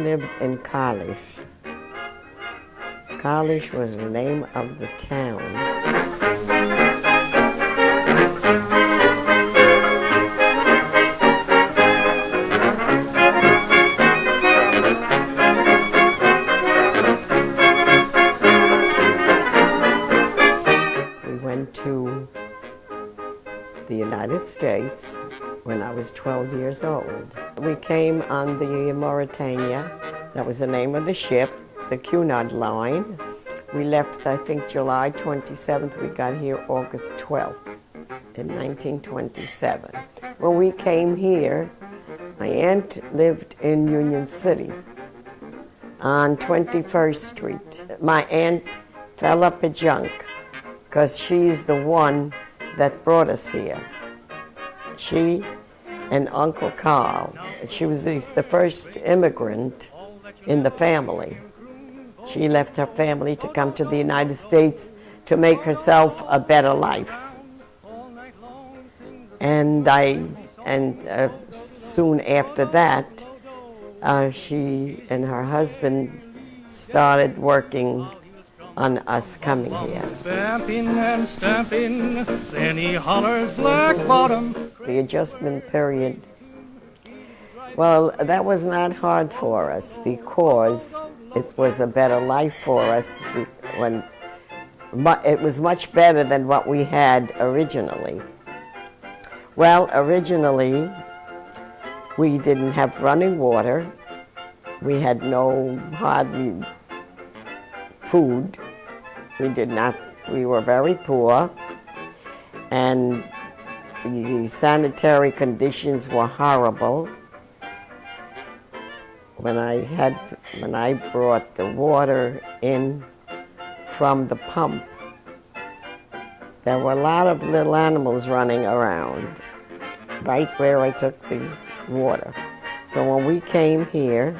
lived in Kalish. Kalish was the name of the town. We went to the United States when I was 12 years old. We came on the Mauritania. That was the name of the ship, the Cunard Line. We left, I think, July 27th. We got here August 12th in 1927. When we came here, my aunt lived in Union City on 21st Street. My aunt fell up a junk because she's the one that brought us here. She and Uncle Carl. She was the first immigrant in the family. She left her family to come to the United States to make herself a better life. And soon after that, she and her husband started working on us coming here. Stamping and stamping, then he hollers black bottom. The adjustment period, well, that was not hard for us because it was a better life for us when it was much better than what we had originally. Well, originally, we didn't have running water. We had hardly food. We were very poor, and the sanitary conditions were horrible. When I brought the water in from the pump, there were a lot of little animals running around right where I took the water. So when we came here,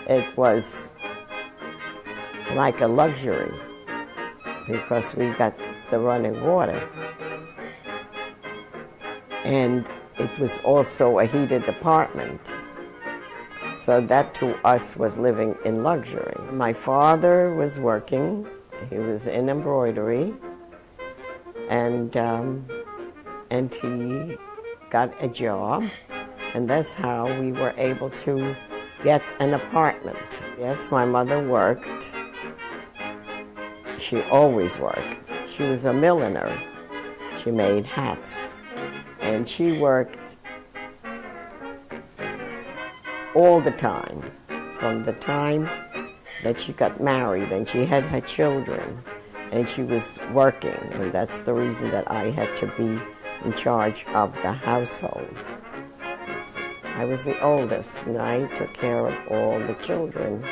it was like a luxury because we got the running water. And it was also a heated apartment. So that to us was living in luxury. My father was working. He was in embroidery. And he got a job. And that's how we were able to get an apartment. Yes, my mother worked. She always worked. She was a milliner. She made hats. And she worked all the time, from the time that she got married and she had her children, and she was working, and that's the reason that I had to be in charge of the household. I was the oldest, and I took care of all the children,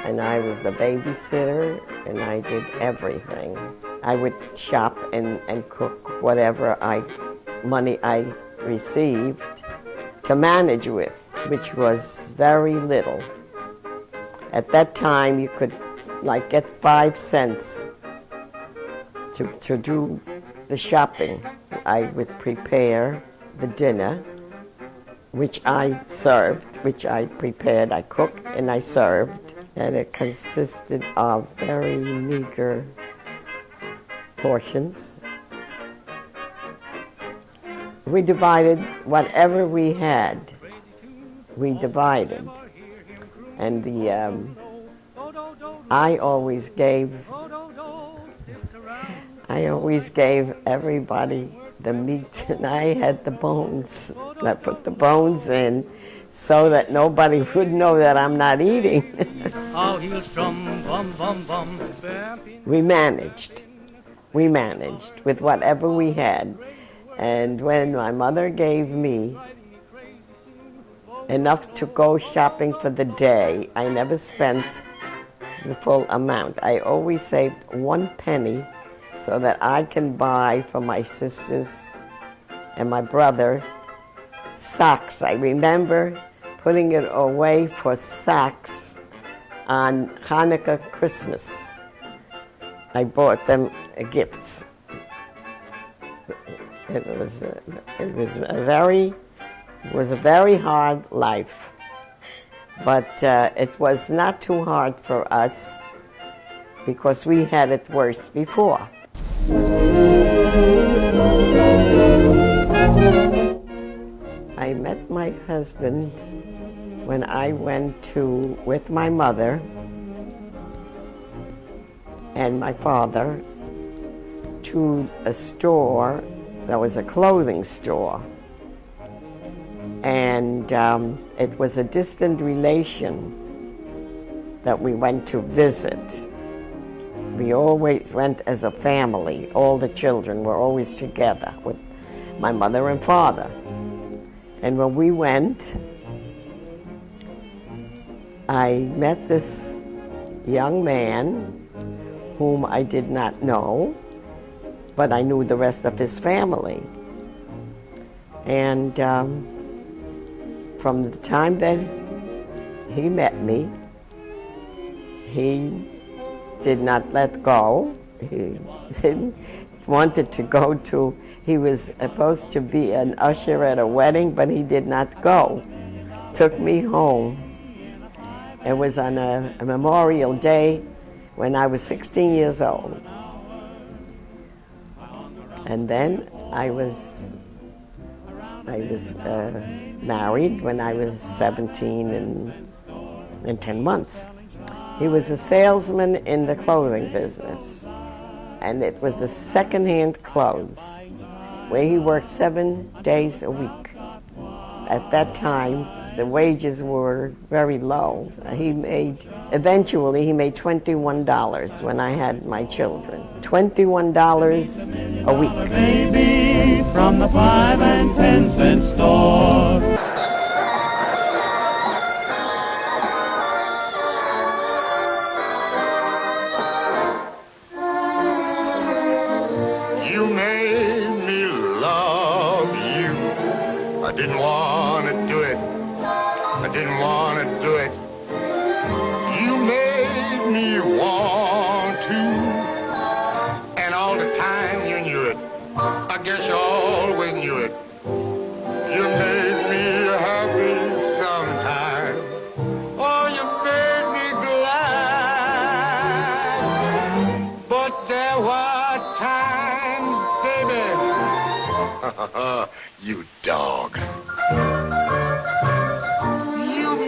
and I was the babysitter, and I did everything. I would shop and cook whatever money I received to manage with, which was very little. At that time, you could get 5 cents to do the shopping. I would prepare the dinner, which I served, which I prepared. I cooked and I served, and it consisted of very meager portions. We divided whatever we had. We divided, and I always gave everybody the meat, and I had the bones. I put the bones in so that nobody would know that I'm not eating. We managed with whatever we had, and when my mother gave me enough to go shopping for the day, I never spent the full amount. I always saved 1 penny so that I can buy for my sisters and my brother socks. I remember putting it away for socks on Hanukkah, Christmas. I bought them gifts. It was a very hard life. But it was not too hard for us because we had it worse before. I met my husband when I went with my mother and my father to a store that was a clothing store. And it was a distant relation that we went to visit. We always went as a family. All the children were always together with my mother and father. And when we went, I met this young man whom I did not know, but I knew the rest of his family. And from the time that he met me, he did not let go. He wanted to go to, he was supposed to be an usher at a wedding, but he did not go. Took me home. It was on a Memorial Day when I was 16 years old. And then I was married when I was 17 and 10 months. He was a salesman in the clothing business, and it was the second-hand clothes, where he worked 7 days a week. At that time, the wages were very low. Eventually he made $21 when I had my children. $21 a week. Baby from the 5 and 10 cent store. You made me love you. I didn't want to do it. I didn't want to do it. You made me want to. And all the time you knew it. I guess you always knew it. You made me happy sometime. Oh, you made me glad. But there were times, baby. You dog.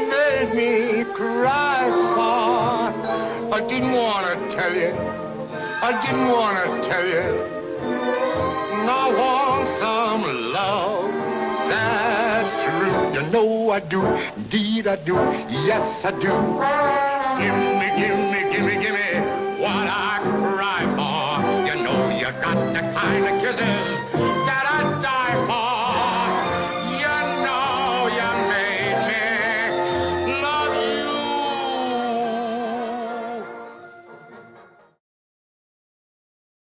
Made me cry for. I didn't want to tell you. I didn't want to tell you. And I want some love. That's true. You know I do. Indeed I do. Yes I do.